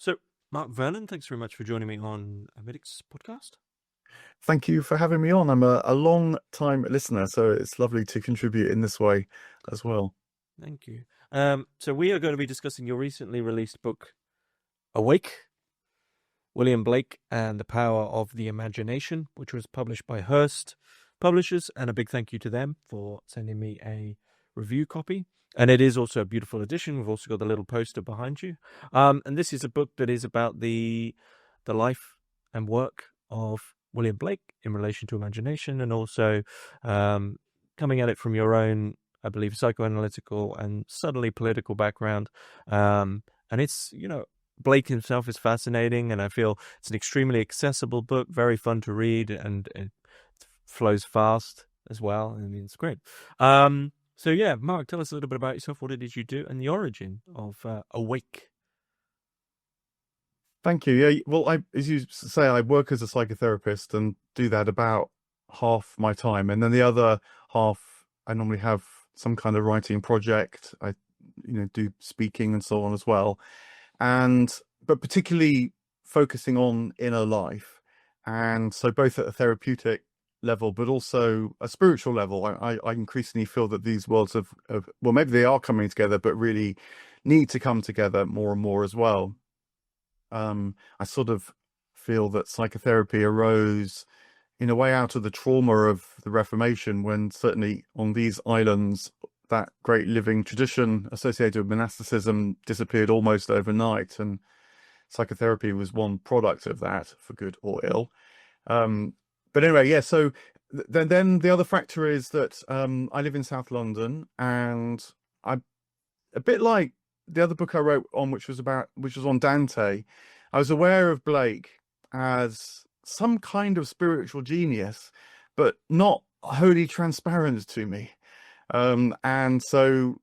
So, Mark Vernon, thanks very much for joining me on Hermitix podcast. Thank you for having me on. I'm a long time listener, so it's lovely to contribute in this way as well. Thank you. So we are going to be discussing your recently released book, Awake, William Blake and the Power of the Imagination, which was published by Hearst Publishers, and a big thank you to them for sending me a review copy. And it is also a beautiful edition. We've also got the little poster behind you. And this is a book that is about the life and work of William Blake in relation to imagination, and also coming at it from your own, I believe, psychoanalytical and subtly political background. And it's, Blake himself is fascinating, and I feel it's an extremely accessible book, very fun to read, and it flows fast as well. I mean, it's great. So yeah, Mark, tell us a little bit about yourself. What did you do, and the origin of Awake? Thank you. Yeah, well, as you say, I work as a psychotherapist and do that about half my time, and then the other half, I normally have some kind of writing project. I, do speaking and so on as well, but particularly focusing on inner life, and so both at a therapeutic level, but also a spiritual level. I increasingly feel that these worlds well, maybe they are coming together, but really need to come together more and more as well. I sort of feel that psychotherapy arose in a way out of the trauma of the Reformation, when certainly on these islands, that great living tradition associated with monasticism disappeared almost overnight, and psychotherapy was one product of that, for good or ill. But anyway, yeah, so then the other factor is that I live in South London, and I, a bit like the other book I wrote on, which was on Dante, I was aware of Blake as some kind of spiritual genius, but not wholly transparent to me. And so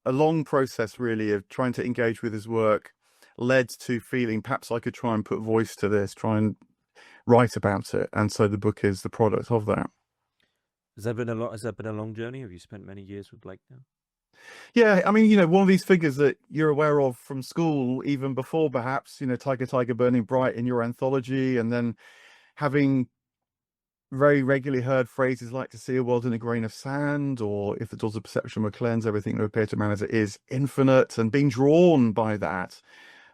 a long process really of trying to engage with his work led to feeling perhaps I could try and put voice to this, try and write about it. And so the book is the product of that. Has that been a long journey? Have you spent many years with Blake now? Yeah, I mean, one of these figures that you're aware of from school, even before perhaps, Tiger, Tiger, Burning Bright in your anthology, and then having very regularly heard phrases like to see a world in a grain of sand, or if the doors of perception were cleansed, everything will appear to man as it is infinite, and being drawn by that,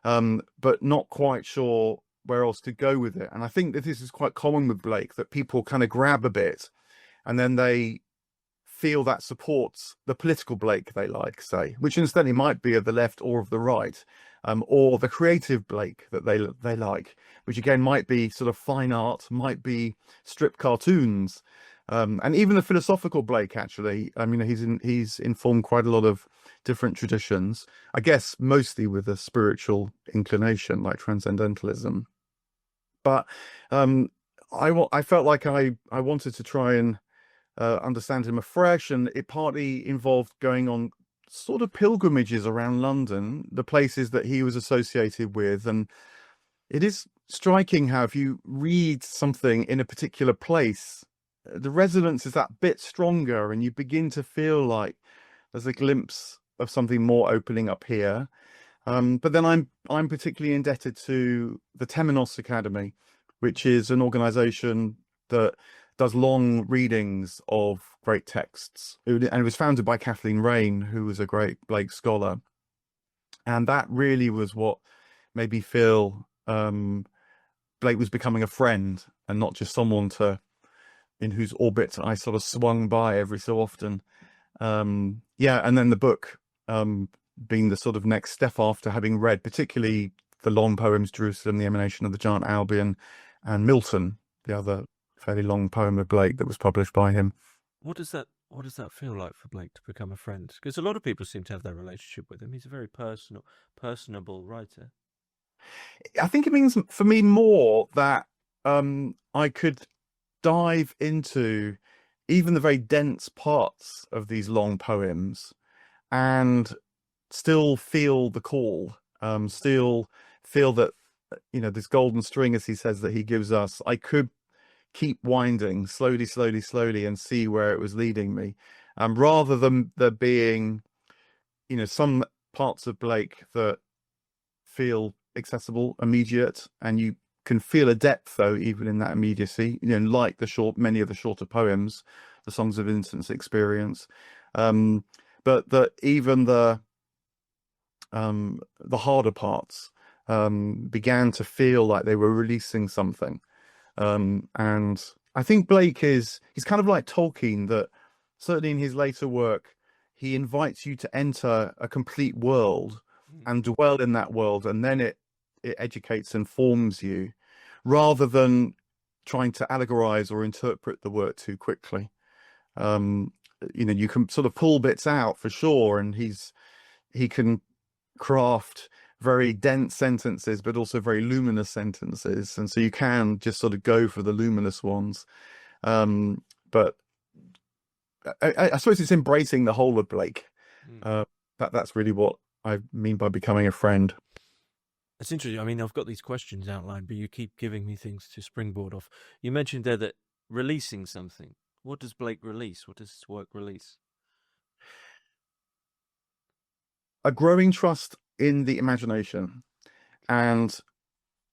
but not quite sure where else to go with it. And I think that this is quite common with Blake, that people kind of grab a bit and then they feel that supports the political Blake they like, say, which incidentally might be of the left or of the right, or the creative Blake that they like, which again might be sort of fine art, might be strip cartoons, and even the philosophical Blake. Actually, I mean, he's informed quite a lot of different traditions. I guess mostly with a spiritual inclination, like transcendentalism. But I felt like I wanted to try and understand him afresh, and it partly involved going on sort of pilgrimages around London, the places that he was associated with. And it is striking how if you read something in a particular place, the resonance is that bit stronger, and you begin to feel like there's a glimpse of something more opening up here. But then I'm particularly indebted to the Temenos Academy, which is an organization that does long readings of great texts, and it was founded by Kathleen Raine, who was a great Blake scholar. And that really was what made me feel Blake was becoming a friend, and not just someone in whose orbit I sort of swung by every so often. Yeah, and then the book being the sort of next step after having read particularly the long poems Jerusalem, the Emanation of the Giant Albion, and Milton, the other fairly long poem of Blake that was published by him. What does that feel like for Blake to become a friend? Because a lot of people seem to have that relationship with him. He's a very personable writer. I think it means for me more that I could dive into even the very dense parts of these long poems and still feel the call, still feel that, this golden string, as he says, that he gives us, I could keep winding slowly and see where it was leading me, rather than there being, some parts of Blake that feel accessible, immediate, and you can feel a depth though even in that immediacy. Like many of the shorter poems, the Songs of Innocence experience, but even the harder parts began to feel like they were releasing something. And I think he's kind of like Tolkien, that certainly in his later work, he invites you to enter a complete world and dwell in that world, and then it educates and forms you, rather than trying to allegorize or interpret the work too quickly. You can sort of pull bits out for sure, and he can craft very dense sentences, but also very luminous sentences, and so you can just sort of go for the luminous ones. But I suppose it's embracing the whole of Blake. That's really what I mean by becoming a friend. It's interesting. I mean, I've got these questions outlined, but you keep giving me things to springboard off. You mentioned there that releasing something. What does Blake release? What does his work release? A growing trust in the imagination. And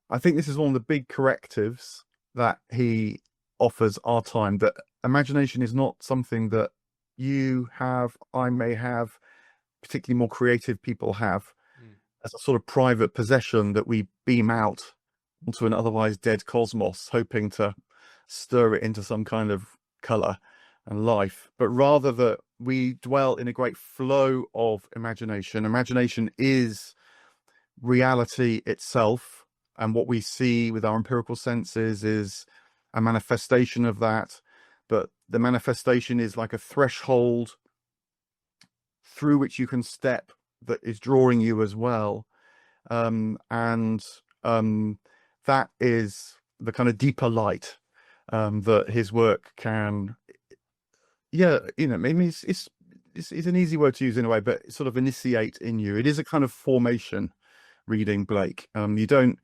I think this is one of the big correctives that he offers our time, that imagination is not something that you have, I may have, particularly more creative people have, as a sort of private possession that we beam out onto an otherwise dead cosmos, hoping to stir it into some kind of color and life, but rather that we dwell in a great flow of imagination. Imagination is reality itself, and what we see with our empirical senses is a manifestation of that, but the manifestation is like a threshold through which you can step that is drawing you as well. And that is the kind of deeper light that his work can, maybe it's an easy word to use in a way, but sort of initiate in you. It is a kind of formation, reading Blake. You don't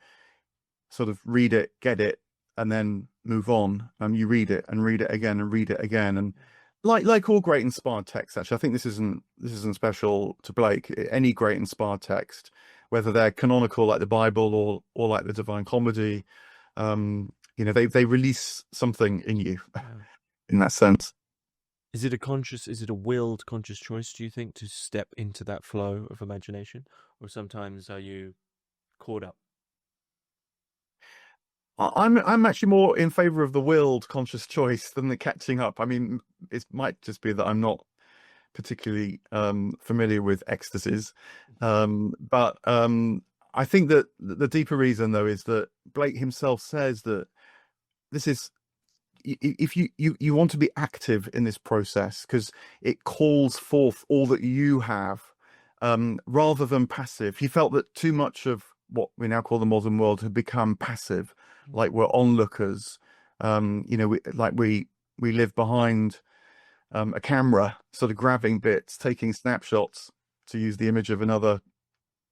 sort of read it, get it, and then move on. You read it and read it again and read it again. And like all great inspired texts, actually, I think this isn't special to Blake. Any great inspired text, whether they're canonical like the Bible or like the Divine Comedy, they release something in you in that sense. Is it a willed conscious choice, do you think, to step into that flow of imagination? Or sometimes are you caught up? I'm actually more in favor of the willed conscious choice than the catching up. I mean, it might just be that I'm not particularly familiar with ecstasies, but I think that the deeper reason, though, is that Blake himself says that this is, if you want to be active in this process, because it calls forth all that you have, rather than passive. He felt that too much of what we now call the modern world had become passive, like we're onlookers. We live behind a camera, sort of grabbing bits, taking snapshots, to use the image of another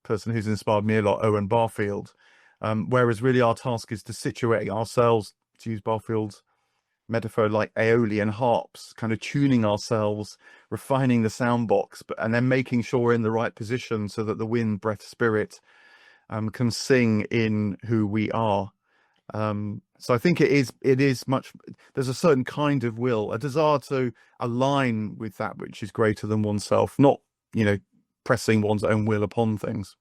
person who's inspired me a lot, Owen Barfield. Whereas really our task is to situate ourselves, to use Barfield's metaphor, like Aeolian harps, kind of tuning ourselves, refining the sound box, and then making sure we're in the right position so that the wind, breath, spirit can sing in who we are. So I think it is much, there's a certain kind of will, a desire to align with that which is greater than oneself, not, pressing one's own will upon things.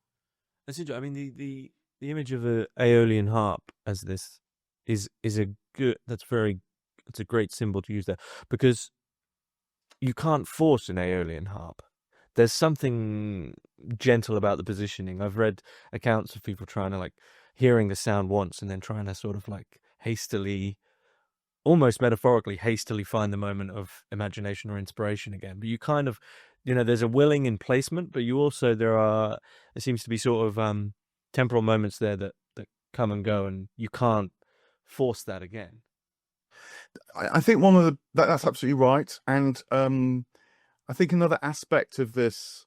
That's interesting. I mean, the image of a Aeolian harp as this is a good, it's a great symbol to use there, because you can't force an Aeolian harp. There's something gentle about the positioning. I've read accounts of people trying to hearing the sound once and then trying to sort of hastily, almost metaphorically hastily, find the moment of imagination or inspiration again. But you kind of, there's a willing in placement, but you also, there seems to be sort of temporal moments there that come and go, and you can't force that again. I think that's absolutely right. And I think another aspect of this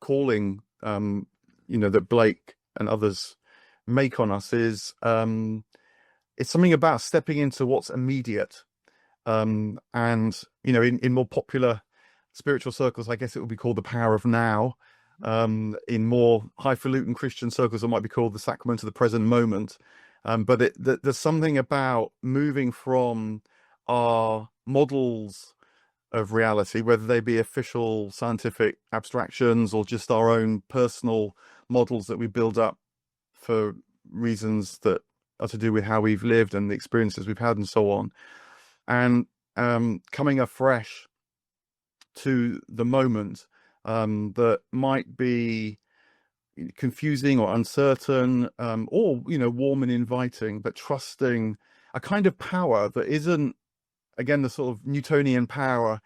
calling, that Blake and others make on us is it's something about stepping into what's immediate. And in more popular spiritual circles, I guess it would be called the power of now. In more highfalutin Christian circles, it might be called the sacrament of the present moment. But there's something about moving from our models of reality, whether they be official scientific abstractions or just our own personal models that we build up for reasons that are to do with how we've lived and the experiences we've had and so on, and coming afresh to the moment that might be confusing or uncertain, or warm and inviting, but trusting a kind of power that isn't, again, the sort of Newtonian power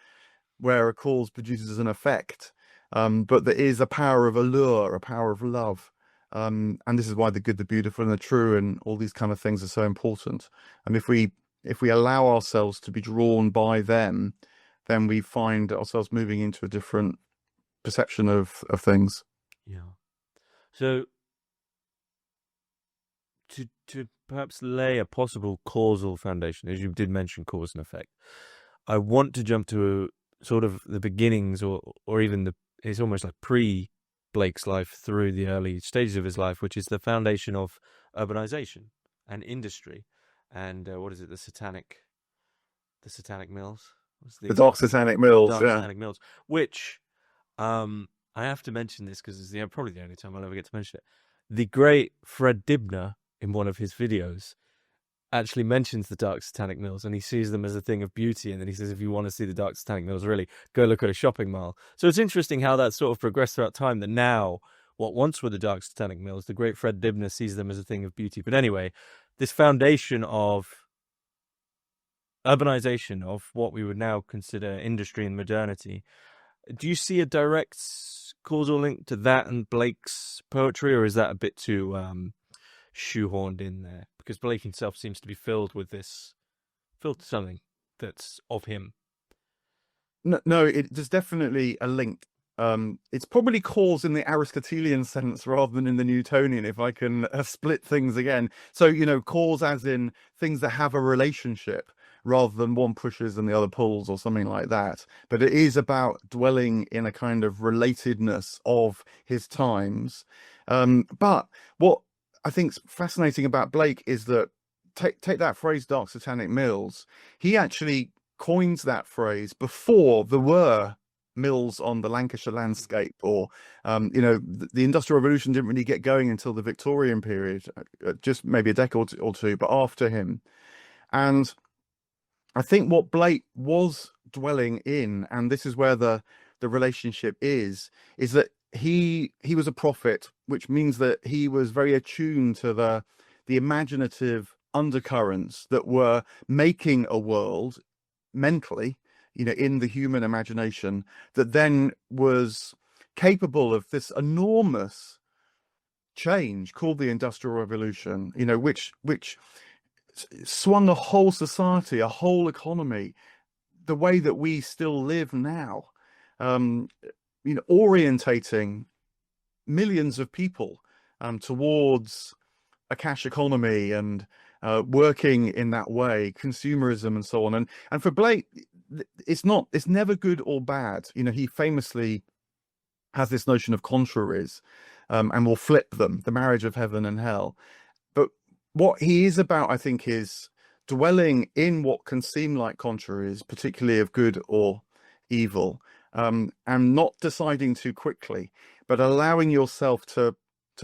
where a cause produces an effect, but there is a power of allure, a power of love. And this is why the good, the beautiful, and the true, and all these kind of things are so important. And if we allow ourselves to be drawn by them, then we find ourselves moving into a different perception of things. Yeah. So to perhaps lay a possible causal foundation, as you did mention cause and effect, I want to jump to sort of the beginnings, or even it's almost like pre Blake's life through the early stages of his life, which is the foundation of urbanization and industry, and what is it, the satanic mills? What's The dark satanic mills, dark yeah. satanic mills, which I have to mention this because it's probably the only time I'll ever get to mention it. The great Fred Dibner, in one of his videos, actually mentions the dark satanic mills, and he sees them as a thing of beauty, and then he says, if you want to see the dark satanic mills, really go look at a shopping mall. So it's interesting how that sort of progressed throughout time, that now what once were the dark satanic mills, the great Fred Dibner sees them as a thing of beauty. But anyway, this foundation of urbanization, of what we would now consider industry and modernity, do you see a direct causal link to that and Blake's poetry, or is that a bit too shoehorned in there? Because Blake himself seems to be filled with something that's of him. No, there's definitely a link. It's probably cause in the Aristotelian sense rather than in the Newtonian, if I can split things again. So, cause as in things that have a relationship rather than one pushes and the other pulls or something like that. But it is about dwelling in a kind of relatedness of his times. But what I think's fascinating about Blake is that take that phrase, dark satanic mills, he actually coins that phrase before there were mills on the Lancashire landscape, or the Industrial Revolution didn't really get going until the Victorian period, just maybe a decade or two, but after him. And I think what Blake was dwelling in, and this is where the relationship is that he was a prophet, which means that he was very attuned to the imaginative undercurrents that were making a world mentally, in the human imagination, that then was capable of this enormous change called the Industrial Revolution, which swung a whole society, a whole economy, the way that we still live now, orientating millions of people towards a cash economy and working in that way, consumerism and so on. And for Blake, it's never good or bad. He famously has this notion of contraries, and will flip them, the marriage of heaven and hell. But what he is about, I think, is dwelling in what can seem like contraries, particularly of good or evil, and not deciding too quickly, but allowing yourself to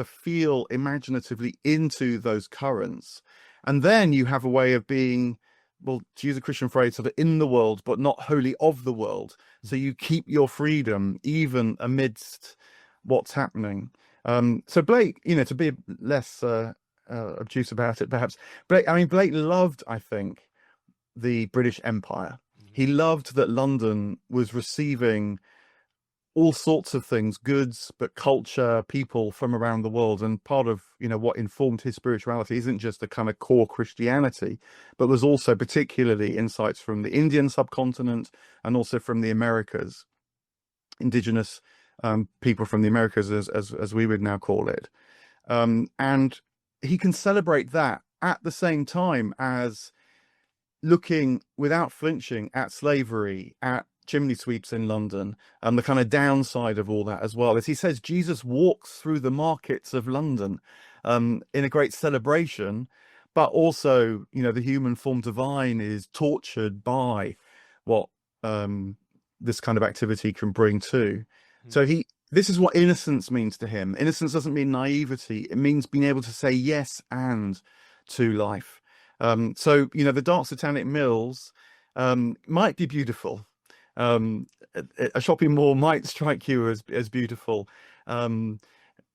feel imaginatively into those currents. And then you have a way of being, well, to use a Christian phrase, sort of in the world, but not wholly of the world. So you keep your freedom even amidst what's happening. So Blake, to be less obtuse about it, perhaps, Blake loved, I think, the British Empire. He loved that London was receiving all sorts of things, goods, but culture, people from around the world. And part of, what informed his spirituality isn't just a kind of core Christianity, but was also particularly insights from the Indian subcontinent and also from the Americas, indigenous people from the Americas, as we would now call it. And he can celebrate that at the same time as looking without flinching at slavery, at chimney sweeps in London. And the kind of downside of all that as well is he says Jesus walks through the markets of London in a great celebration, but also, the human form divine is tortured by what this kind of activity can bring too. So this is what innocence means to him. Innocence doesn't mean naivety. It means being able to say yes and to life. So, the dark satanic mills might be beautiful. A shopping mall might strike you as beautiful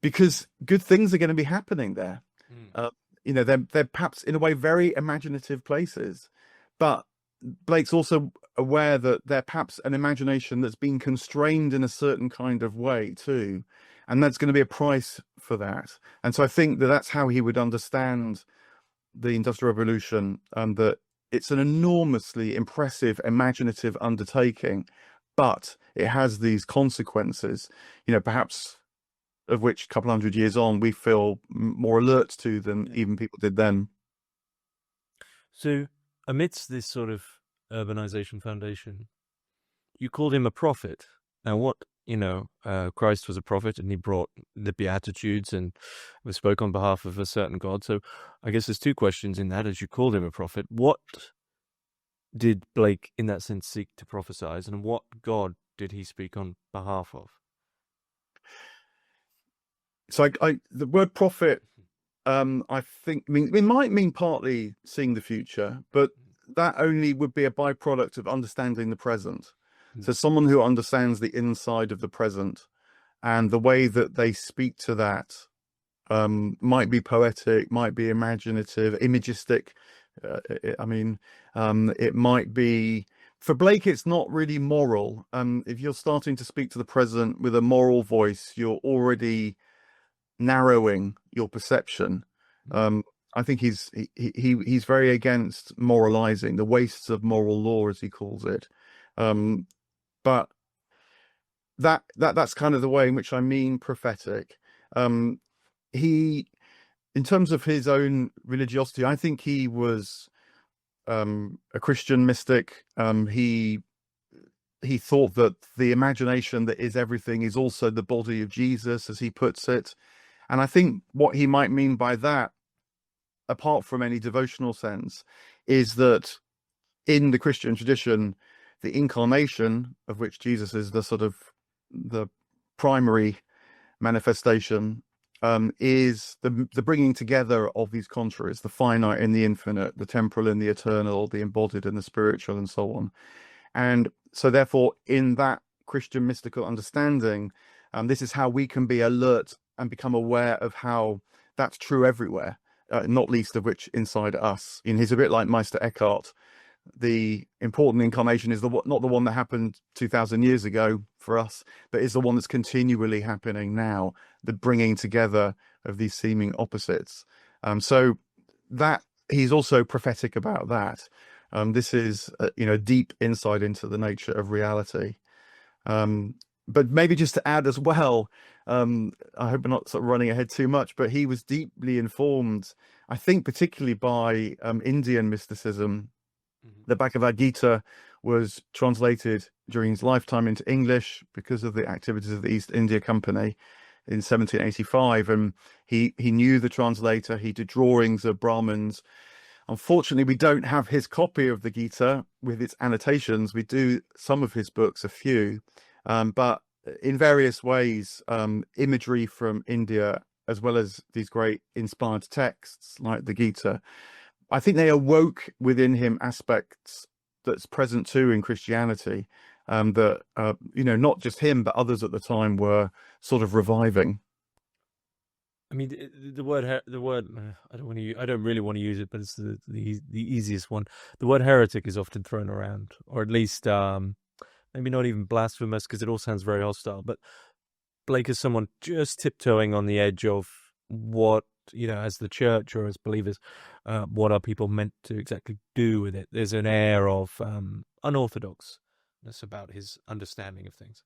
because good things are going to be happening there. They're perhaps in a way very imaginative places, but Blake's also aware that they're perhaps an imagination that's been constrained in a certain kind of way too, and there's going to be a price for that. And so I think that that's how he would understand the Industrial Revolution, that it's an enormously impressive, imaginative undertaking, but it has these consequences, perhaps of which a couple hundred years on we feel more alert to than even people did then. So amidst this sort of urbanization foundation, you called him a prophet. Now what, Christ was a prophet and he brought the Beatitudes and spoke on behalf of a certain God. So I guess there's two questions in that. As you called him a prophet, what did Blake in that sense seek to prophesize, and what God did he speak on behalf of? So the word prophet, I think, it might mean partly seeing the future, but that only would be a byproduct of understanding the present. So someone who understands the inside of the present, and the way that they speak to that might be poetic, might be imaginative, imagistic. It might be, for Blake, it's not really moral. If you're starting to speak to the present with a moral voice, you're already narrowing your perception. I think he's very against moralizing, the wastes of moral law, as he calls it. But that's kind of the way in which I mean prophetic. He, in terms of his own religiosity, I think he was a Christian mystic. He thought that the imagination that is everything is also the body of Jesus, as he puts it. And I think what he might mean by that, apart from any devotional sense, is that in the Christian tradition, the incarnation, of which Jesus is the sort of the primary manifestation, is the bringing together of these contraries, the finite and the infinite, the temporal and the eternal, the embodied and the spiritual, and so on. And so therefore, in that Christian mystical understanding, this is how we can be alert and become aware of how that's true everywhere, not least of which inside us. He's a bit like Meister Eckhart. The important incarnation is not the one that happened 2,000 years ago for us, but is the one that's continually happening now, the bringing together of these seeming opposites. So that he's also prophetic about that. This is a deep insight into the nature of reality. But maybe just to add as well, I hope I'm not sort of running ahead too much, but he was deeply informed, I think, particularly by Indian mysticism. The Bhagavad Gita was translated during his lifetime into English because of the activities of the East India Company in 1785, and he knew the translator. He did drawings of Brahmins. Unfortunately, we don't have his copy of the Gita with its annotations. We do some of his books, a few, but in various ways, imagery from India, as well as these great inspired texts like the Gita, I think they awoke within him aspects that's present too in Christianity, that not just him but others at the time were sort of reviving. I mean, the word I don't really want to use it, but it's the easiest one. The word heretic is often thrown around, or at least maybe not even blasphemous, because it all sounds very hostile. But Blake is someone just tiptoeing on the edge of what, as the church or as believers, what are people meant to exactly do with it? There's an air of unorthodoxness about his understanding of things.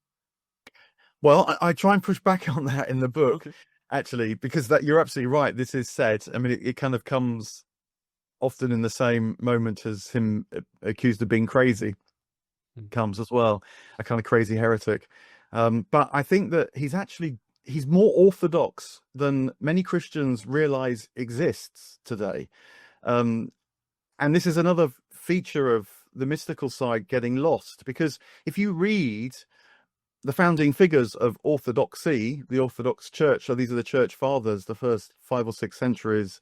Well, I try and push back on that in the book, actually, because you're absolutely right. This is said. I mean, it kind of comes often in the same moment as him accused of being crazy. comes as well, a kind of crazy heretic. But I think that he's more orthodox than many Christians realize exists today. Um, and this is another feature of the mystical side getting lost, because if you read the founding figures of Orthodoxy, the Orthodox Church, so these are the church fathers, the first 5 or 6 centuries,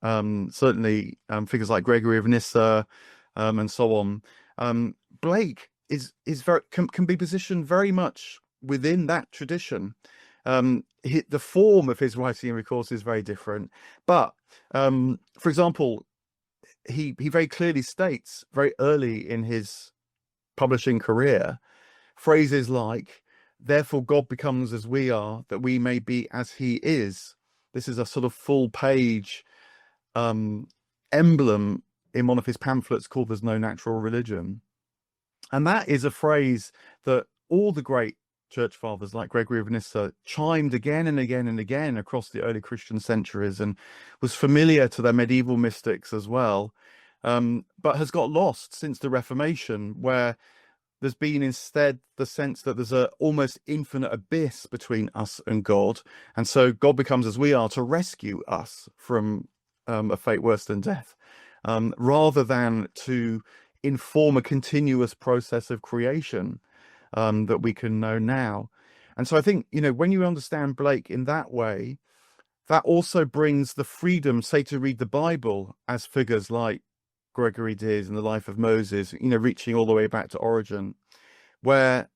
certainly figures like Gregory of Nyssa, and so on. Blake is very can be positioned very much within that tradition. The form of his writing, of course, is very different. But for example, he very clearly states very early in his publishing career phrases like, "Therefore God becomes as we are, that we may be as he is." This is a sort of full page emblem in one of his pamphlets called "There's No Natural Religion." And that is a phrase that all the great church fathers like Gregory of Nyssa chimed again and again and again across the early Christian centuries, and was familiar to their medieval mystics as well, but has got lost since the Reformation, where there's been instead the sense that there's a almost infinite abyss between us and God, and so God becomes as we are to rescue us from a fate worse than death, rather than to inform a continuous process of creation that we can know now. And so I think, when you understand Blake in that way, that also brings the freedom, say, to read the Bible as figures like Gregory did in the life of Moses, reaching all the way back to origin, where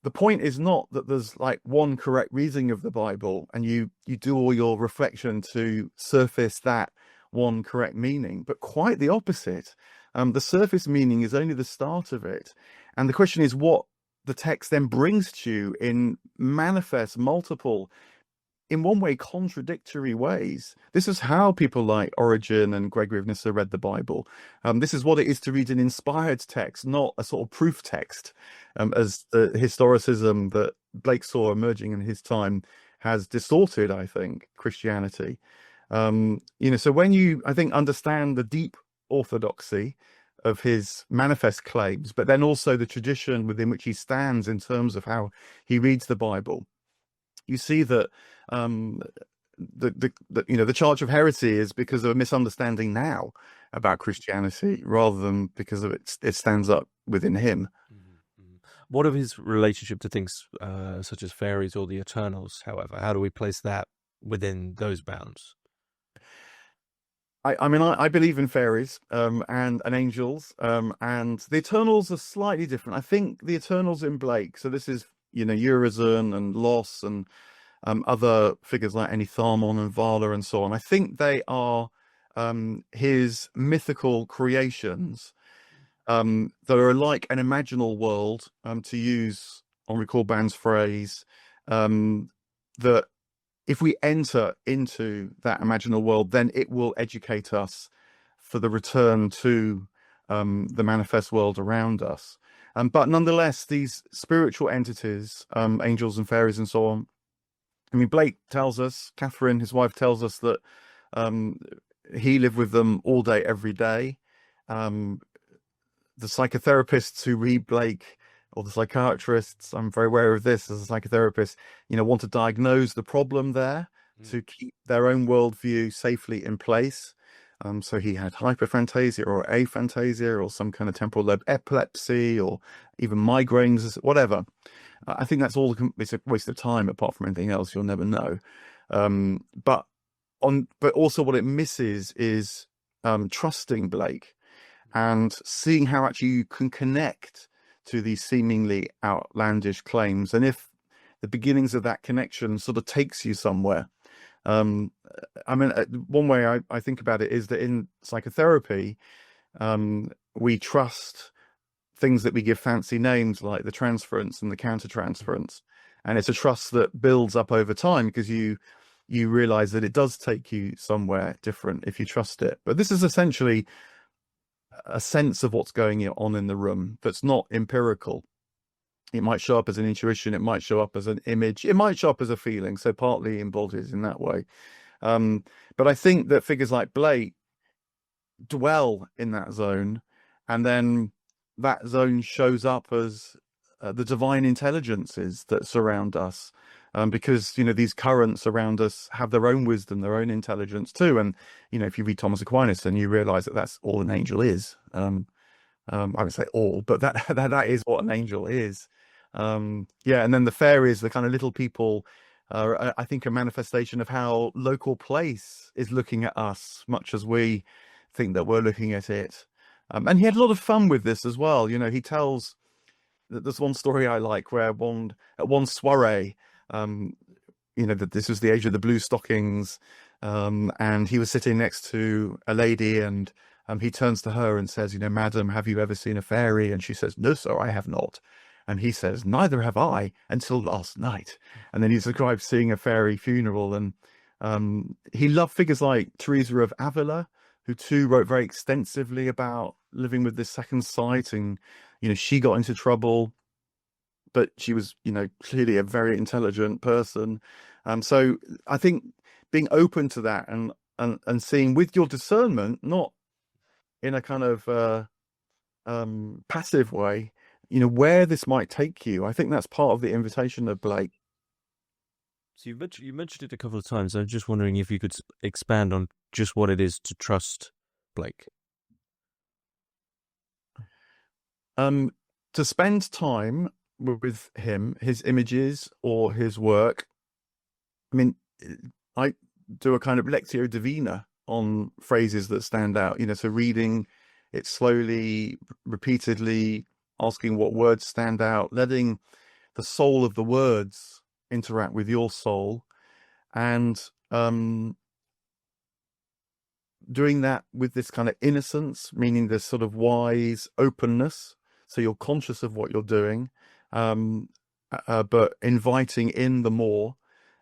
the point is not that there's like one correct reading of the Bible and you do all your reflection to surface that one correct meaning, but quite the opposite. The surface meaning is only the start of it. And the question is what the text then brings to you in manifest, multiple, in one way, contradictory ways. This is how people like Origen and Gregory of Nyssa read the Bible. This is what it is to read an inspired text, not a sort of proof text, as the historicism that Blake saw emerging in his time has distorted, I think, Christianity. So when you, I think, understand the deep orthodoxy of his manifest claims, but then also the tradition within which he stands in terms of how he reads the Bible, you see that the charge of heresy is because of a misunderstanding now about Christianity, rather than because of it stands up within him. What of his relationship to things such as fairies or the Eternals, however? How do we place that within those bounds? I believe in fairies and angels, and the Eternals are slightly different. I think the Eternals in Blake, so this is Urizen and Los and other figures like Enitharmon and Vala and so on. I think they are his mythical creations that are like an imaginal world, to use Henri Corbin's phrase, that if we enter into that imaginal world, then it will educate us for the return to the manifest world around us. But nonetheless, these spiritual entities, angels and fairies and so on, I mean, Blake tells us, Catherine, his wife, tells us that he lived with them all day, every day. The psychotherapists who read Blake, or the psychiatrists, I'm very aware of this as a psychotherapist, want to diagnose the problem there to keep their own worldview safely in place. So he had hyperphantasia or aphantasia or some kind of temporal lobe epilepsy or even migraines, whatever. I think that's all. It's a waste of time. Apart from anything else, you'll never know. But also what it misses is trusting Blake and seeing how actually you can connect to these seemingly outlandish claims, and if the beginnings of that connection sort of takes you somewhere. One way I think about it is that in psychotherapy, we trust things that we give fancy names like the transference and the countertransference, and it's a trust that builds up over time because you realize that it does take you somewhere different if you trust it. But this is essentially a sense of what's going on in the room that's not empirical. It might show up as an intuition, it might show up as an image, it might show up as a feeling, so partly embodied in that way. But I think that figures like Blake dwell in that zone, and then that zone shows up as the divine intelligences that surround us. Because, these currents around us have their own wisdom, their own intelligence too. And, if you read Thomas Aquinas, then you realize that that's all an angel is. I would say all, but that is what an angel is. Yeah, and then the fairies, the kind of little people, I think a manifestation of how local place is looking at us, much as we think that we're looking at it. And he had a lot of fun with this as well. He tells that there's one story I like where at one soiree, that this was the age of the blue stockings, and he was sitting next to a lady, and he turns to her and says, "Madam, have you ever seen a fairy?" And she says, "No, sir, I have not." And he says, "Neither have I until last night." And then he describes seeing a fairy funeral. And he loved figures like Teresa of Avila, who too wrote very extensively about living with this second sight. And, she got into trouble, but she was, clearly a very intelligent person. So I think being open to that and seeing with your discernment, not in a kind of passive way, where this might take you. I think that's part of the invitation of Blake. So you mentioned it a couple of times. I'm just wondering if you could expand on just what it is to trust Blake. To spend time with him, his images or his work. I mean, I do a kind of lectio divina on phrases that stand out, so reading it slowly, repeatedly, asking what words stand out, letting the soul of the words interact with your soul, and doing that with this kind of innocence, meaning this sort of wise openness. So you're conscious of what you're doing, but inviting in the more.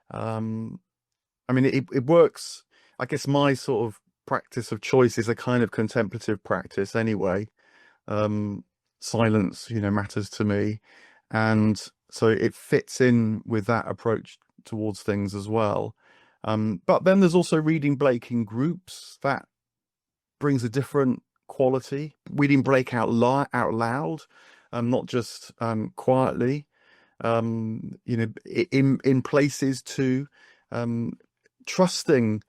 I mean, it works. I guess my sort of practice of choice is a kind of contemplative practice anyway. Silence, matters to me. And so it fits in with that approach towards things as well. But then there's also reading Blake in groups. That brings a different quality. Reading Blake out loud, not just quietly. In places too. Trusting.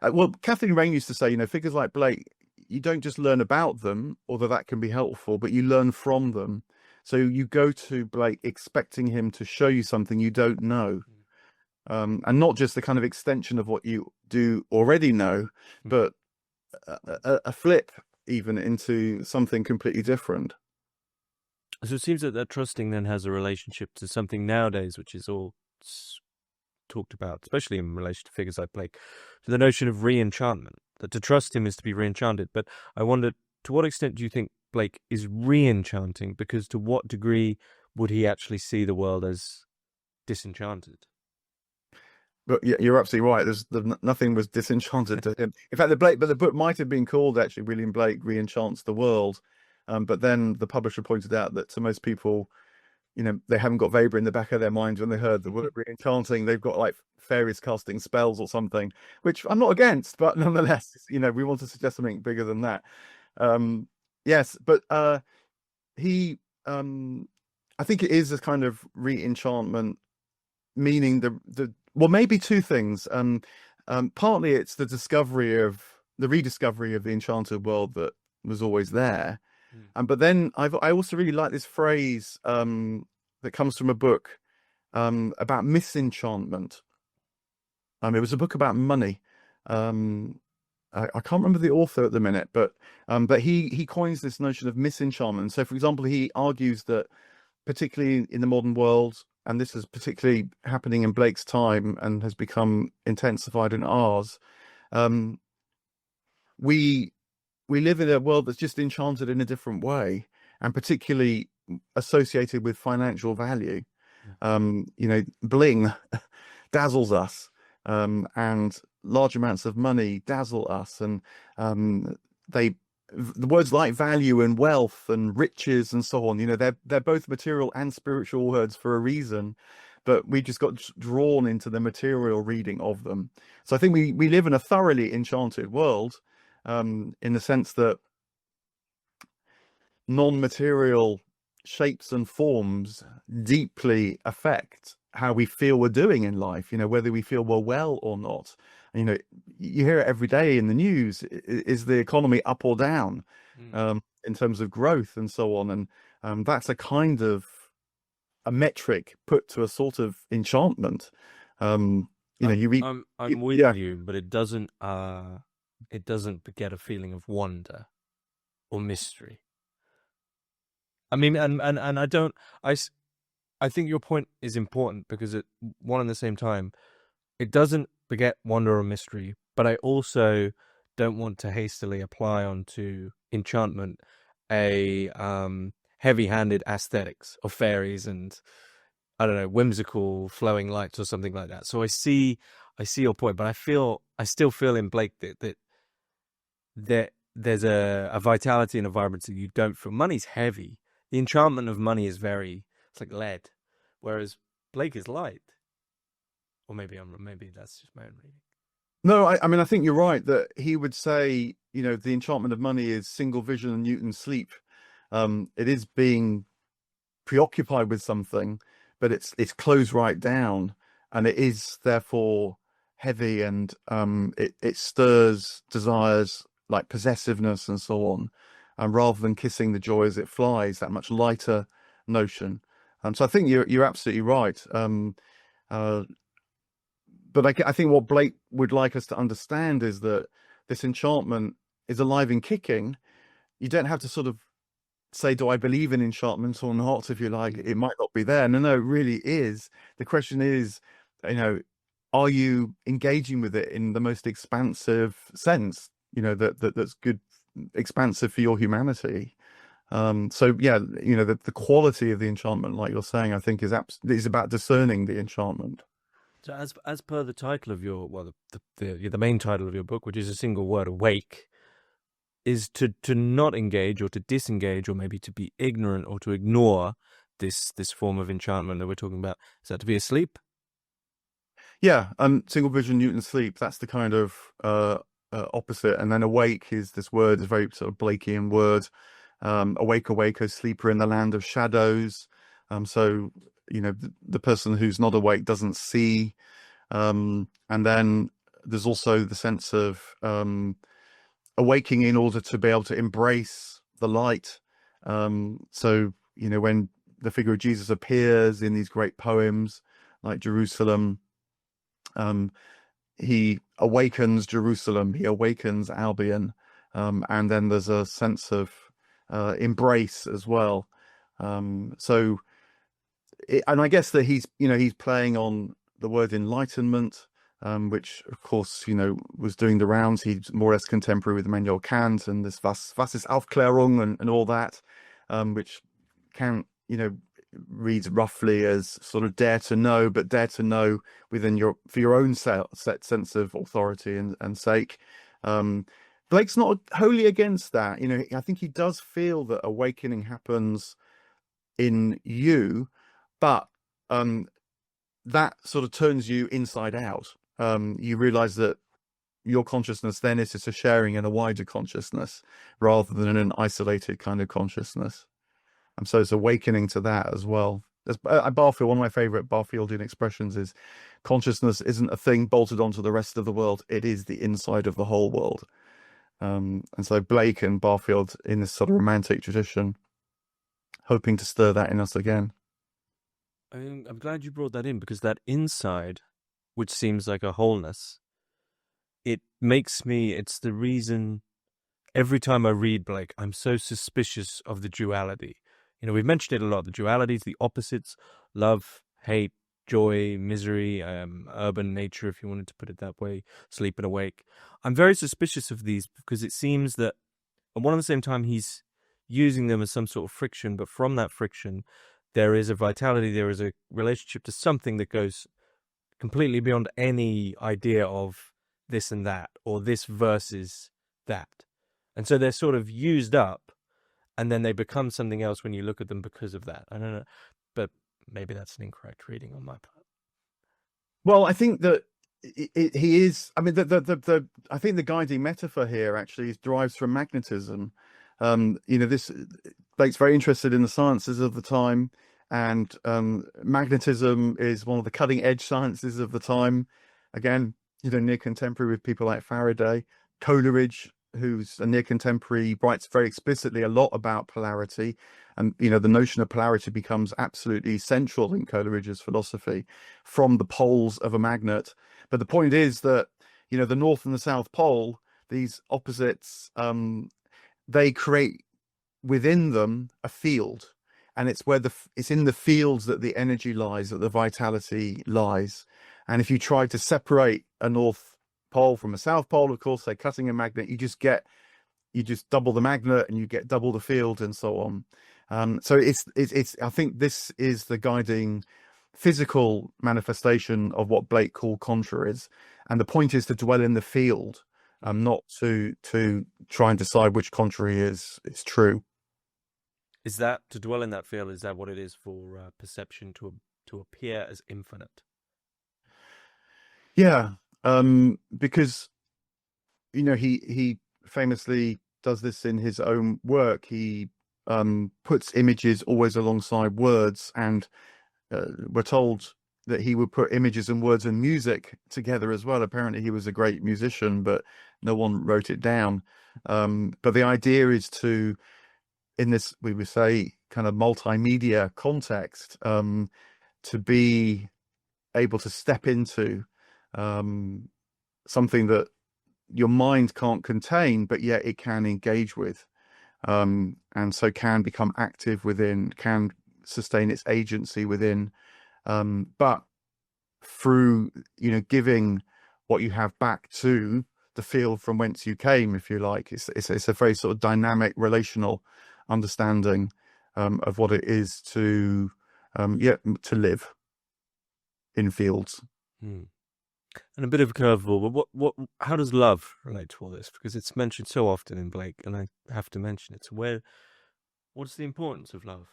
Well, Kathleen Rain used to say, figures like Blake, you don't just learn about them, although that can be helpful, but you learn from them. So you go to Blake expecting him to show you something you don't know. And not just the kind of extension of what you do already know, but a flip even into something completely different. So it seems that trusting then has a relationship to something nowadays, which is all talked about, especially in relation to figures like Blake, to the notion of re-enchantment, that to trust him is to be re-enchanted. But I wondered, to what extent do you think Blake is re-enchanting? Because to what degree would he actually see the world as disenchanted? But yeah, you're absolutely right. Nothing was disenchanted to him. In fact, the book might have been called actually William Blake Re-enchants the World. But then the publisher pointed out that to most people, they haven't got Weber in the back of their mind when they heard the word re-enchanting. They've got like fairies casting spells or something, which I'm not against, but nonetheless, we want to suggest something bigger than that. Yes, but he, I think it is a kind of re-enchantment, meaning well, maybe two things. Partly it's the rediscovery of the enchanted world that was always there. But then I also really like this phrase that comes from a book about misenchantment. It was a book about money. I can't remember the author at the minute, but he coins this notion of misenchantment. So, for example, he argues that particularly in the modern world, and this is particularly happening in Blake's time and has become intensified in ours, we live in a world that's just enchanted in a different way, and particularly associated with financial value. Bling dazzles us, and large amounts of money dazzle us, and the words like value and wealth and riches and so on, they're both material and spiritual words for a reason, but we just got drawn into the material reading of them. So I think we live in a thoroughly enchanted world, in the sense that non-material shapes and forms deeply affect how we feel we're doing in life, whether we feel we're well or not. You hear it every day in the news. Is the economy up or down, Mm. in terms of growth and so on? And that's a kind of a metric put to a sort of enchantment. You read, I'm with yeah. you, but it doesn't beget a feeling of wonder or mystery. I mean, and I don't, I think your point is important because one and the same time, it doesn't beget wonder or mystery, but I also don't want to hastily apply onto enchantment a heavy-handed aesthetics of fairies and, I don't know, whimsical flowing lights or something like that. So I see your point, but I still feel in Blake that there's a vitality and a vibrancy you don't feel. Money's heavy. The enchantment of money is it's like lead, whereas Blake is light. Or maybe that's just my own reading. No, I mean, I think you're right that he would say, the enchantment of money is single vision and Newton's sleep. It is being preoccupied with something, but it's closed right down, and it is therefore heavy, and it stirs desires like possessiveness and so on, rather than kissing the joy as it flies, that much lighter notion. So I think you're absolutely right. But I think what Blake would like us to understand is that this enchantment is alive and kicking. You don't have to sort of say, do I believe in enchantment or not? If you like, it might not be there. No, it really is. The question is, are you engaging with it in the most expansive sense? That's good, expansive for your humanity. So yeah, the quality of the enchantment, like you're saying, I think is about discerning the enchantment. So as per the title of the main title of your book, which is a single word, awake, is to not engage or to disengage or maybe to be ignorant or to ignore this form of enchantment that we're talking about. Is that to be asleep? Yeah, single vision, Newton sleep. That's the kind of opposite. And then awake is this word, is very sort of Blakean word. Awake, awake, O sleeper in the land of shadows. So the person who's not awake doesn't see. And then there's also the sense of awaking in order to be able to embrace the light. So when the figure of Jesus appears in these great poems like Jerusalem, he awakens Jerusalem, he awakens Albion, and then there's a sense of embrace as well. And I guess that he's playing on the word enlightenment, which of course was doing the rounds. He's more or less contemporary with Immanuel Kant and this was ist Aufklärung and all that, which Kant reads roughly as sort of dare to know, but dare to know within for your own set sense of authority and sake. Blake's not wholly against that. I think he does feel that awakening happens in you, but that sort of turns you inside out. You realize that your consciousness then is just a sharing in a wider consciousness rather than an isolated kind of consciousness. And so it's awakening to that as well. Barfield, one of my favorite Barfieldian expressions is consciousness isn't a thing bolted onto the rest of the world. It is the inside of the whole world. And so Blake and Barfield in this sort of romantic tradition, hoping to stir that in us again. I'm glad you brought that in because that inside, which seems like a wholeness, it's the reason every time I read Blake, I'm so suspicious of the duality. We've mentioned it a lot. The dualities, the opposites, love, hate, joy, misery, urban nature, if you wanted to put it that way, sleep and awake. I'm very suspicious of these because it seems that at one and the same time he's using them as some sort of friction, but from that friction, there is a vitality, there is a relationship to something that goes completely beyond any idea of this and that, or this versus that. And so they're sort of used up, and then they become something else when you look at them because of that. I don't know, but maybe that's an incorrect reading on my part. Well, I think that he is. I mean, I think the guiding metaphor here actually derives from magnetism. This Blake's very interested in the sciences of the time, and magnetism is one of the cutting edge sciences of the time. Again, near contemporary with people like Faraday. Coleridge, who's a near contemporary, writes very explicitly a lot about polarity, and the notion of polarity becomes absolutely central in Coleridge's philosophy, from the poles of a magnet. But the point is that the North and the South Pole, these opposites, they create within them a field, and it's it's in the fields that the energy lies, that the vitality lies. And if you try to separate a North Pole from a South Pole, of course, say cutting a magnet, you just double the magnet and you get double the field, and so on. So it's I think this is the guiding physical manifestation of what Blake called contraries, and the point is to dwell in the field, not to try and decide which contrary is true. Is that to dwell in that field? Is that what it is for perception to appear as infinite? Yeah, because he famously does this in his own work. He puts images always alongside words, and we're told that he would put images and words and music together as well. Apparently he was a great musician, but no one wrote it down. But the idea is to, in this, we would say, kind of multimedia context, to be able to step into something that your mind can't contain, but yet it can engage with, and so can become active within, can sustain its agency within, but through giving what you have back to the field from whence you came, if you like. It's a very sort of dynamic relational understanding of what it is to live in fields. And a bit of a curveball, but how does love relate to all this? Because it's mentioned so often in Blake, and I have to mention it. So what's the importance of love?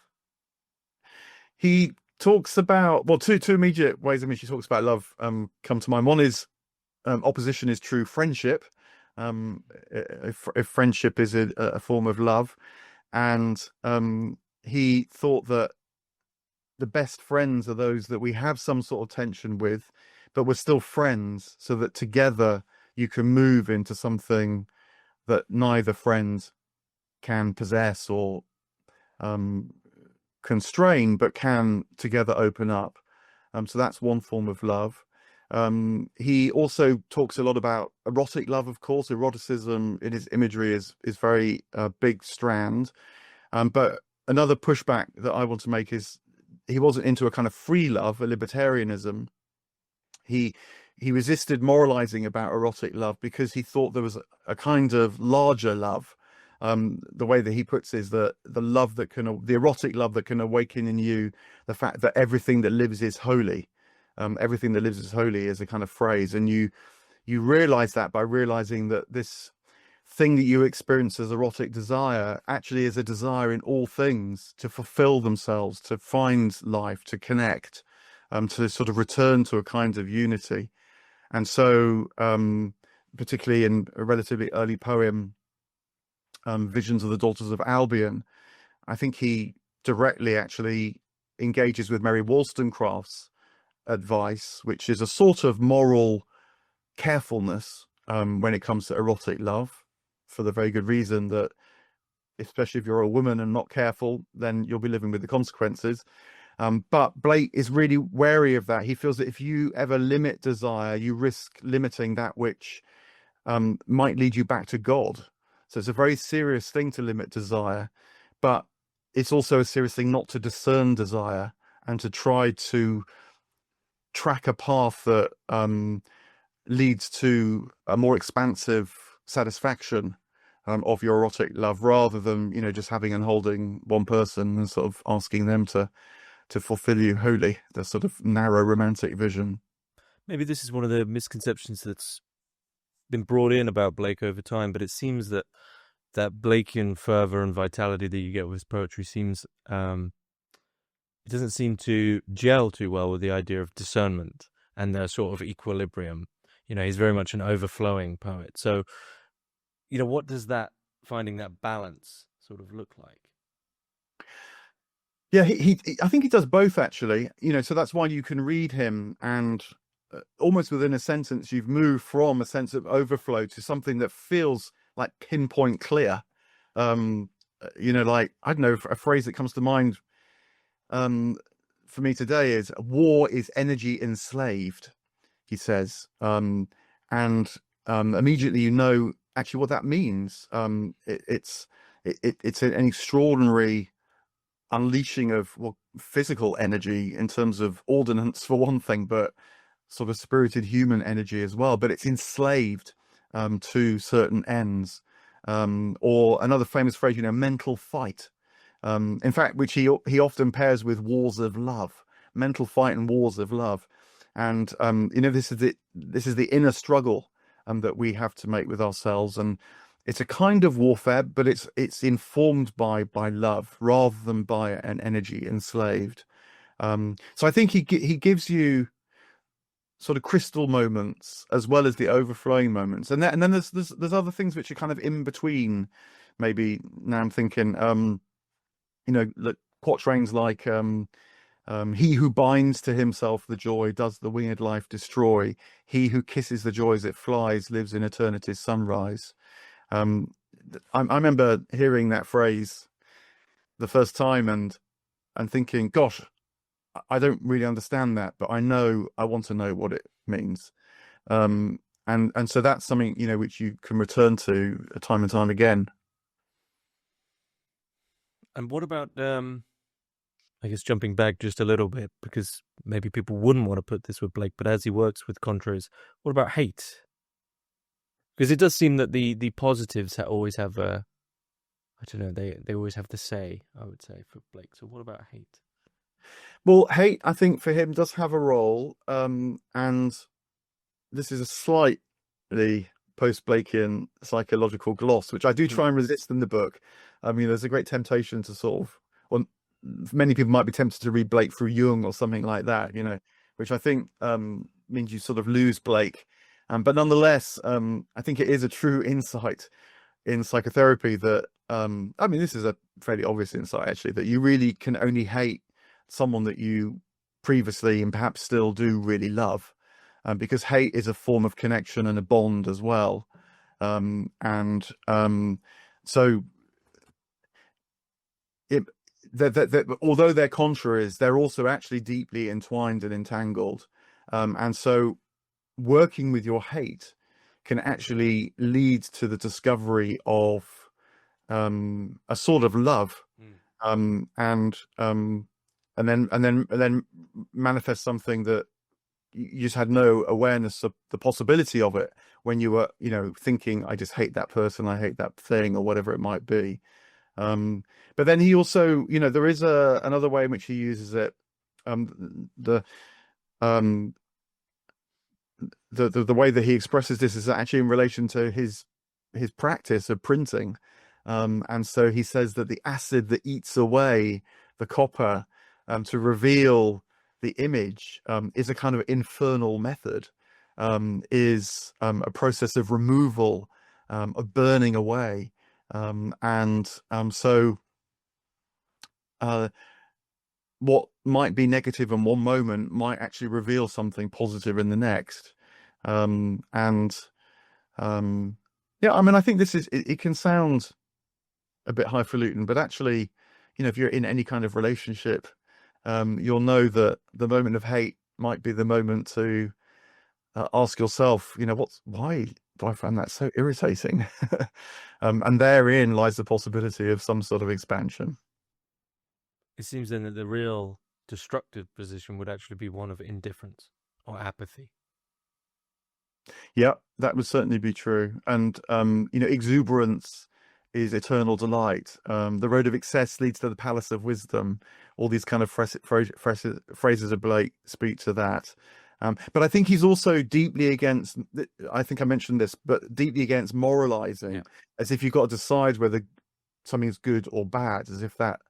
He talks about, well, two immediate ways in which he talks about love come to mind. One is opposition is true friendship. If friendship is a form of love, and he thought that the best friends are those that we have some sort of tension with, but we're still friends, so that together you can move into something that neither friend can possess or constrain, but can together open up. So that's one form of love. He also talks a lot about erotic love, of course. Eroticism in his imagery is very big strand. But another pushback that I want to make is he wasn't into a kind of free love, a libertarianism. He resisted moralizing about erotic love because he thought there was a kind of larger love. The way that he puts it is the erotic love that can awaken in you the fact that everything that lives is holy. Everything that lives is holy is a kind of phrase, and you realize that by realizing that this thing that you experience as erotic desire actually is a desire in all things to fulfill themselves, to find life, to connect, to sort of return to a kind of unity. And so, particularly in a relatively early poem, Visions of the Daughters of Albion, I think he directly actually engages with Mary Wollstonecraft's advice, which is a sort of moral carefulness when it comes to erotic love, for the very good reason that, especially if you're a woman and not careful, then you'll be living with the consequences. But Blake is really wary of that. He feels that if you ever limit desire, you risk limiting that which might lead you back to God. So it's a very serious thing to limit desire, but it's also a serious thing not to discern desire and to try to track a path that leads to a more expansive satisfaction of your erotic love, rather than just having and holding one person and sort of asking them to fulfill you wholly. The sort of narrow romantic vision. Maybe this is one of the misconceptions that's been brought in about Blake over time, but it seems that Blakean fervor and vitality that you get with his poetry seems it doesn't seem to gel too well with the idea of discernment and their sort of equilibrium. He's very much an overflowing poet. So, what does finding that balance sort of look like? Yeah, I think he does both actually. So that's why you can read him and almost within a sentence, you've moved from a sense of overflow to something that feels like pinpoint clear. Like I don't know, a phrase that comes to mind um, for me today is "war is energy enslaved." He says, and immediately actually what that means. It's an extraordinary unleashing of, well, physical energy in terms of ordinance for one thing, but sort of spirited human energy as well. But it's enslaved to certain ends, or another famous phrase, mental fight. In fact, which he often pairs with wars of love, mental fight and wars of love. And this is the inner struggle that we have to make with ourselves, and it's a kind of warfare, but it's informed by love rather than by an energy enslaved. So I think he gives you sort of crystal moments as well as the overflowing moments, and then there's other things which are kind of in between. Maybe now I'm thinking, look, quatrains like he who binds to himself the joy does the winged life destroy. He who kisses the joy as it flies lives in eternity's sunrise. Um, I remember hearing that phrase the first time and thinking, gosh, I don't really understand that, but I want to know what it means. Um, and so that's something, which you can return to time and time again. And what about I guess jumping back just a little bit, because maybe people wouldn't want to put this with Blake, but as he works with contras, what about hate? Because it does seem that the positives always have a, I don't know, they always have the say, I would say, for Blake. So what about hate? Well, hate, I think, for him does have a role, and this is a slightly post-Blakean psychological gloss, which I do try and resist in the book. I mean, there's a great temptation to sort of, well, many people might be tempted to read Blake through Jung or something like that, which I think means you sort of lose Blake. But nonetheless, I think it is a true insight in psychotherapy that, I mean, this is a fairly obvious insight actually, that you really can only hate someone that you previously and perhaps still do really love, because hate is a form of connection and a bond as well. And so it, although they're contraries, they're also actually deeply entwined and entangled. And so working with your hate can actually lead to the discovery of a sort of love, and then manifest something that you just had no awareness of the possibility of it when you were, thinking, I just hate that person, I hate that thing, or whatever it might be. But then he also, there is another way in which he uses it. The way that he expresses this is actually in relation to his practice of printing. And so he says that the acid that eats away the copper to reveal the image is a kind of infernal method, is a process of removal, of burning away. So what might be negative in one moment might actually reveal something positive in the next. And yeah, I mean, I think it can sound a bit highfalutin, but actually, if you're in any kind of relationship, you'll know that the moment of hate might be the moment to ask yourself, why do I find that so irritating? And therein lies the possibility of some sort of expansion. It seems then that the real destructive position would actually be one of indifference or apathy. Yeah, that would certainly be true. And exuberance is eternal delight. The road of excess leads to the palace of wisdom. All these kind of phrases of Blake speak to that. But I think he's also deeply against, I think I mentioned this, but deeply against moralizing, as if you've got to decide whether something's good or bad, as if that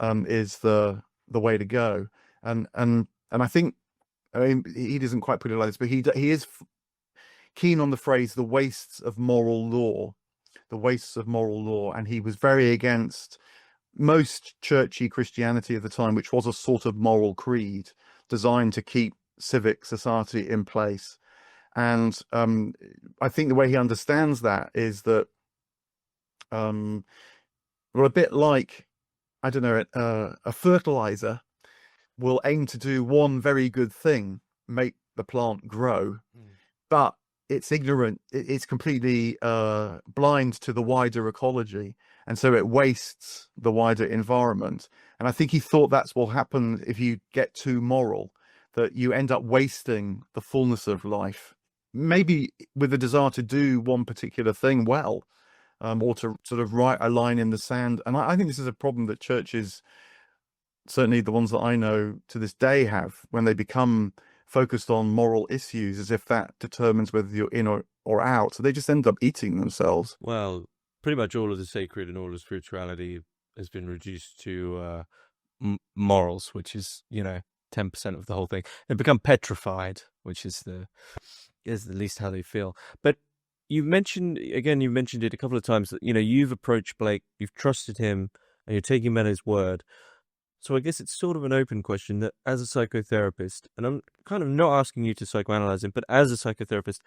is the way to go. And I think, I mean, he doesn't quite put it like this, but he is keen on the phrase the wastes of moral law, and he was very against most churchy Christianity of the time, which was a sort of moral creed designed to keep civic society in place. And I think the way he understands that is that, well, a bit like, I don't know, a fertilizer will aim to do one very good thing, make the plant grow, but it's ignorant, it's completely blind to the wider ecology, and so it wastes the wider environment. And I think he thought that's what happens if you get too moral, that you end up wasting the fullness of life, maybe with the desire to do one particular thing well, or to sort of write a line in the sand. And I think this is a problem that churches, certainly the ones that I know to this day, have when they become focused on moral issues, as if that determines whether you're in or out. So they just end up eating themselves. Well, pretty much all of the sacred and all of spirituality has been reduced to morals, which is, 10% of the whole thing. They've become petrified, which is the least how they feel. But you mentioned it a couple of times that, you've approached Blake, you've trusted him, and you're taking him at his word. So I guess it's sort of an open question that, as a psychotherapist, and I'm kind of not asking you to psychoanalyze him, but as a psychotherapist,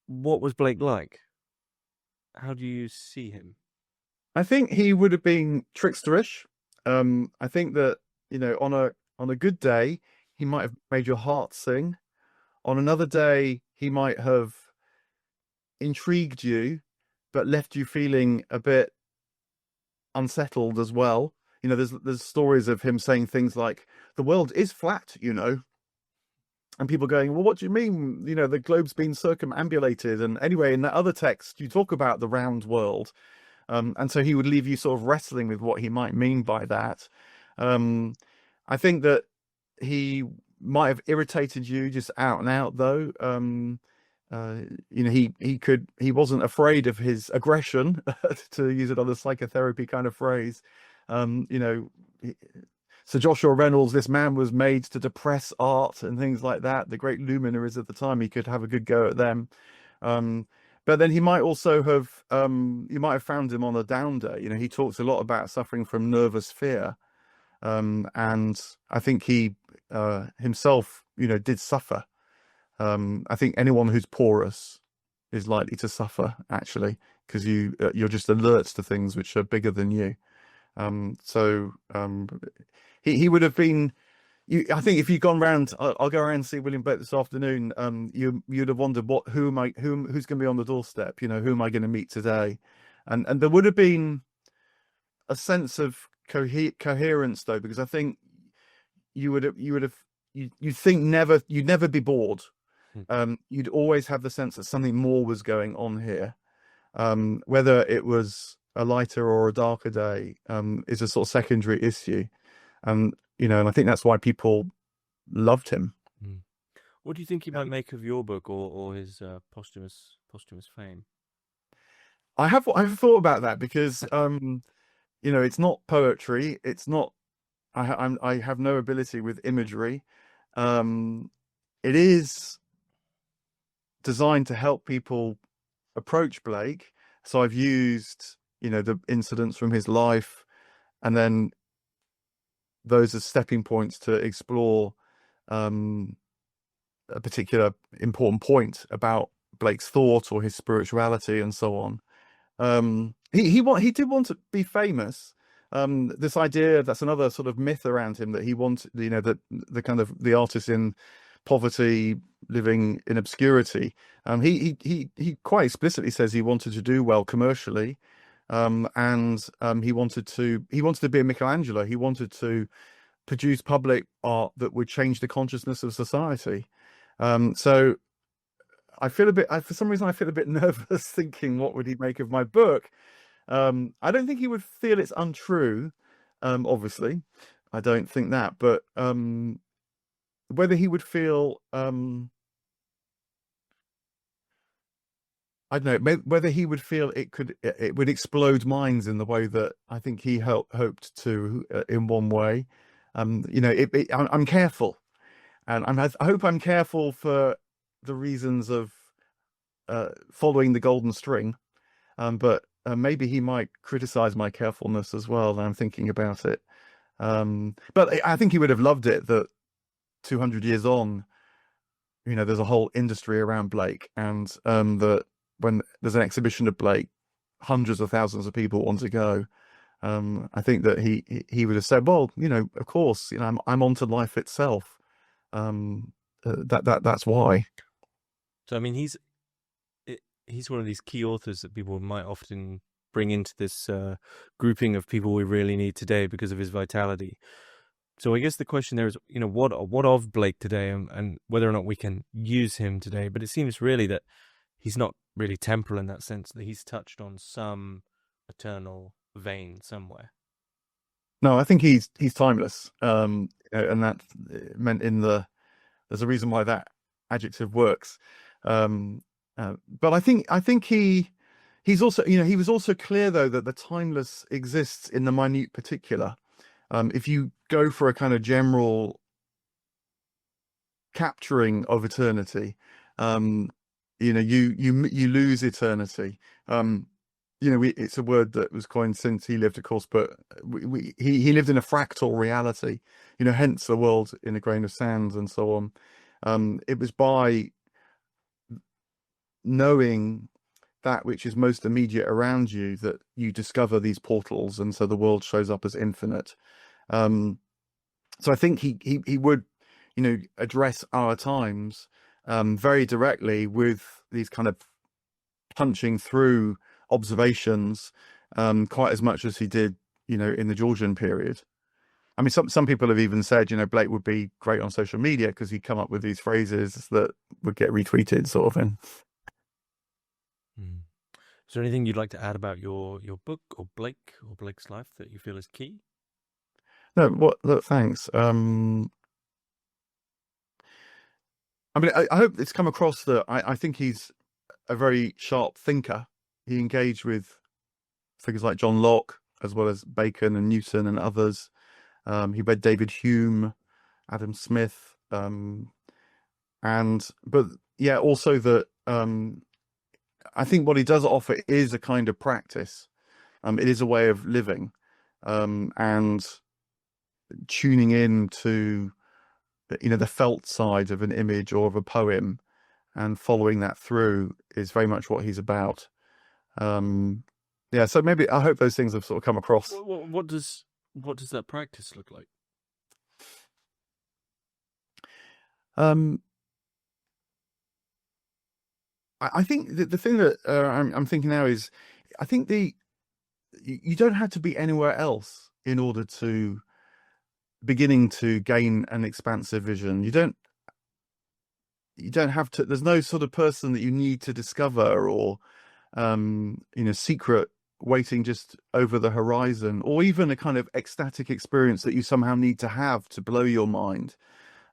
what was Blake like? How do you see him? I think he would have been tricksterish. I think that, on a good day, he might have made your heart sing. On another day, he might have intrigued you, but left you feeling a bit unsettled as well. There's stories of him saying things like, "The world is flat," and people going, "Well, what do you mean? The globe's been circumambulated." And anyway, in that other text, you talk about the round world. And so he would leave you sort of wrestling with what he might mean by that. I think that he might have irritated you just out and out, though. He wasn't afraid of his aggression, to use another psychotherapy kind of phrase. Sir Joshua Reynolds, this man was made to depress art and things like that. The great luminaries of the time, he could have a good go at them. But then he might also have, you might have found him on a down day. He talks a lot about suffering from nervous fear. And I think he himself, did suffer. I think anyone who's porous is likely to suffer, actually, because you're just alert to things which are bigger than you. He would have been. I think if you'd gone round, I'll go around and see William Blake this afternoon. You'd have wondered who's going to be on the doorstep. Who am I going to meet today? And there would have been a sense of coherence, though, because I think you'd never be bored. You'd always have the sense that something more was going on here, whether it was a lighter or a darker day is a sort of secondary issue. And I think that's why people loved him. What do you think he might make of your book or his posthumous fame? I've thought about that because it's not poetry. It's not. I have no ability with imagery. It is designed to help people approach Blake. So I've used the incidents from his life, and then those as stepping points to explore a particular important point about Blake's thought or his spirituality and so on. He did want to be famous. This idea, that's another sort of myth around him, that he wanted, that the kind of the artist in poverty, living in obscurity. He quite explicitly says he wanted to do well commercially. And he wanted to be a Michelangelo. He wanted to produce public art that would change the consciousness of society. So I feel for some reason, I feel a bit nervous thinking, what would he make of my book? I don't think he would feel it's untrue. Obviously, I don't think that, but whether he would feel, I don't know, whether he would feel it would explode minds in the way that I think he hoped to, in one way. I'm careful, and I hope I'm careful for the reasons of following the golden string. But maybe he might criticize my carefulness as well. Now I'm thinking about it. But I think he would have loved it that 200 years on, there's a whole industry around Blake, and that when there's an exhibition of Blake, hundreds of thousands of people want to go. I think that he would have said, well, of course, I'm onto life itself. That's why. So I mean, he's one of these key authors that people might often bring into this grouping of people we really need today because of his vitality. So I guess the question there is, what of Blake today, and whether or not we can use him today. But it seems really that he's not really temporal in that sense, that he's touched on some eternal vein somewhere. No, I think he's timeless. And that meant there's a reason why that adjective works. But I think he's also, he was also clear though that the timeless exists in the minute particular. If you go for a kind of general capturing of eternity, you lose eternity. It's a word that was coined since he lived, of course, but he lived in a fractal reality, hence the world in a grain of sand and so on. It was by knowing that which is most immediate around you that you discover these portals, and so the world shows up as infinite. So I think he would, address our times very directly with these kind of punching through observations, quite as much as he did, in the Georgian period. I mean, some people have even said, Blake would be great on social media because he'd come up with these phrases that would get retweeted, sort of thing. Is there anything you'd like to add about your book or Blake's life that you feel is key? No, look, thanks. I mean, I hope it's come across that I think he's a very sharp thinker. He engaged with figures like John Locke, as well as Bacon and Newton and others. He read David Hume, Adam Smith, but yeah, also that I think what he does offer is a kind of practice. It is a way of living, and tuning in to the felt side of an image or of a poem, and following that through is very much what he's about. Yeah, so maybe I hope those things have sort of come across. What does that practice look like? I think the thing that I'm thinking now is, I think you don't have to be anywhere else in order to beginning to gain an expansive vision. You don't have to. There's no sort of person that you need to discover, or secret waiting just over the horizon, or even a kind of ecstatic experience that you somehow need to have to blow your mind.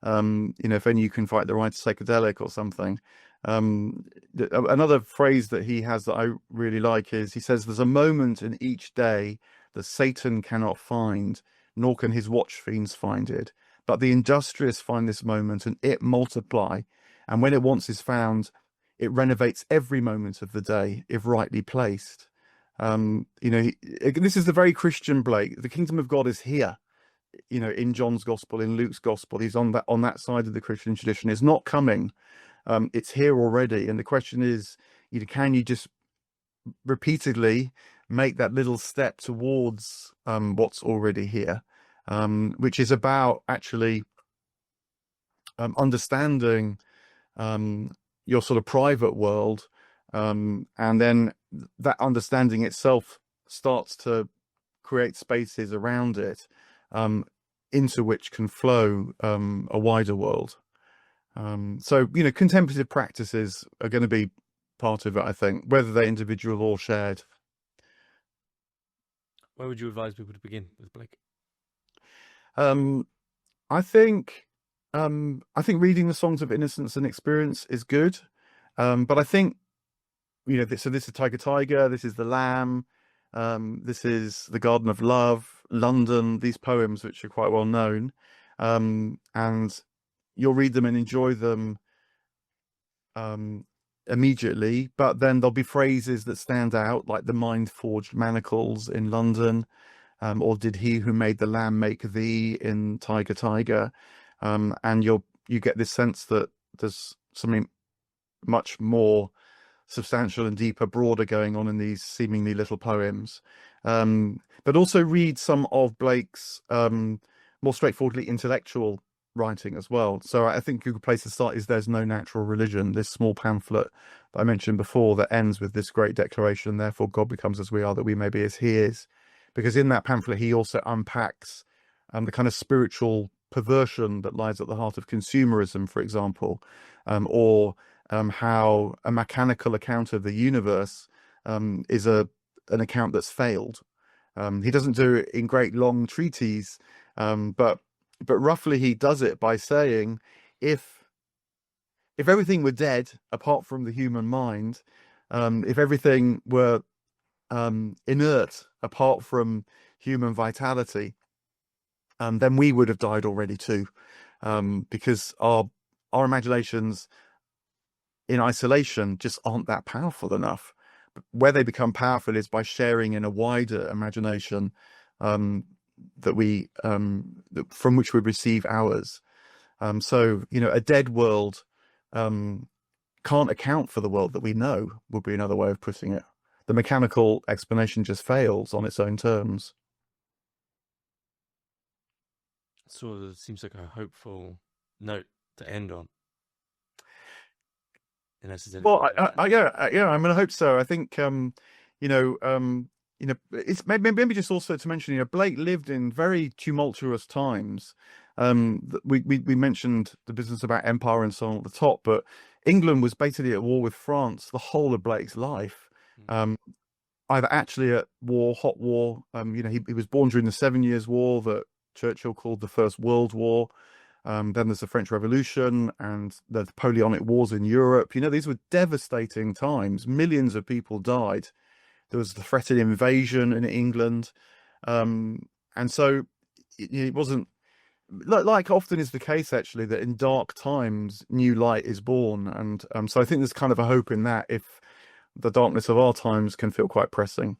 If only you can find the right psychedelic or something. Another phrase that he has that I really like is, he says, there's a moment in each day that Satan cannot find, nor can his watch fiends find it. But the industrious find this moment, and it multiply. And when it once is found, it renovates every moment of the day, if rightly placed. This is the very Christian Blake. The kingdom of God is here. In John's gospel, in Luke's gospel, he's on that side of the Christian tradition. It's not coming. It's here already. And the question is, can you just repeatedly make that little step towards what's already here, which is about actually understanding your sort of private world, and then that understanding itself starts to create spaces around it, into which can flow a wider world. So contemplative practices are going to be part of it, I think, whether they're individual or shared. Where would you advise people to begin with Blake? I think reading the Songs of Innocence and Experience is good, but I think so this is Tiger, this is The Lamb, this is The Garden of Love, London, these poems which are quite well known, and you'll read them and enjoy them immediately, but then there'll be phrases that stand out, like the mind forged manacles in London, or did he who made the lamb make thee in Tiger Tiger, and you get this sense that there's something much more substantial and deeper, broader going on in these seemingly little poems. But also read some of Blake's more straightforwardly intellectual writing as well. So I think a good place to start is There's No Natural Religion, this small pamphlet that I mentioned before that ends with this great declaration, therefore God becomes as we are, that we may be as he is. Because in that pamphlet, he also unpacks the kind of spiritual perversion that lies at the heart of consumerism, for example, or how a mechanical account of the universe is an account that's failed. He doesn't do it in great long treatises, but roughly he does it by saying, if everything were dead apart from the human mind, if everything were inert apart from human vitality, then we would have died already too, because our imaginations in isolation just aren't that powerful enough. Where they become powerful is by sharing in a wider imagination that we from which we receive ours. So a dead world can't account for the world that we know, would be another way of putting it. The mechanical explanation just fails on its own terms. Sort of seems like a hopeful note to end on. Well, yeah, I mean, I hope so. I think, it's maybe just also to mention, Blake lived in very tumultuous times. We mentioned the business about empire and so on at the top, but England was basically at war with France the whole of Blake's life. Either actually at war, hot war. He was born during the 7 Years' War that Churchill called the First World War. Then there's the French Revolution and the Napoleonic Wars in Europe. These were devastating times. Millions of people died. There was the threatened invasion in England. And so it wasn't, like often is the case, actually, that in dark times, new light is born. And so I think there's kind of a hope in that, if the darkness of our times can feel quite pressing.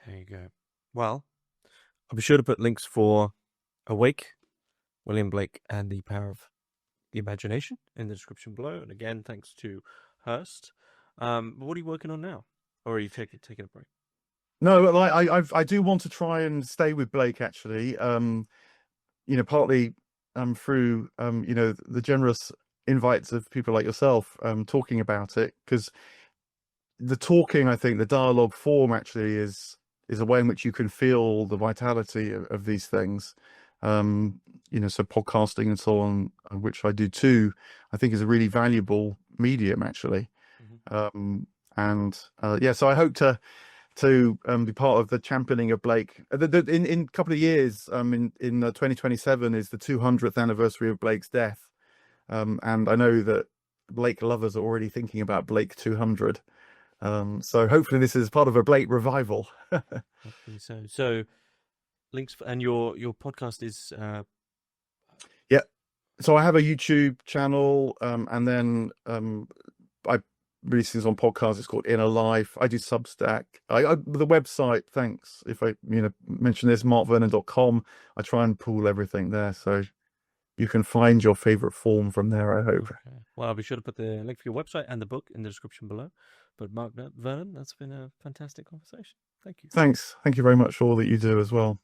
There you go. Well, I'll be sure to put links for Awake, William Blake, and The Power of the Imagination in the description below. And again, thanks to Hurst. What are you working on now? Or are you taking a break? No, I do want to try and stay with Blake, actually. Partly through the generous invites of people like yourself talking about it, because the talking, I think the dialogue form actually is a way in which you can feel the vitality of these things. So podcasting and so on, which I do too, I think is a really valuable medium, actually. So I hope to be part of the championing of Blake. In a couple of years, in 2027 is the 200th anniversary of Blake's death, and I know that Blake lovers are already thinking about Blake 200. So hopefully this is part of a Blake revival. Hopefully so. So links and your podcast is yeah. So I have a YouTube channel, and then I release things on podcasts. It's called Inner Life. I do Substack. The website, thanks. If I mention this, markvernon.com. I try and pool everything there, so you can find your favorite form from there, I hope. Okay. Well, I'll be sure to put the link for your website and the book in the description below. But Mark Vernon, that's been a fantastic conversation. Thank you. Thanks. Thank you very much for all that you do as well.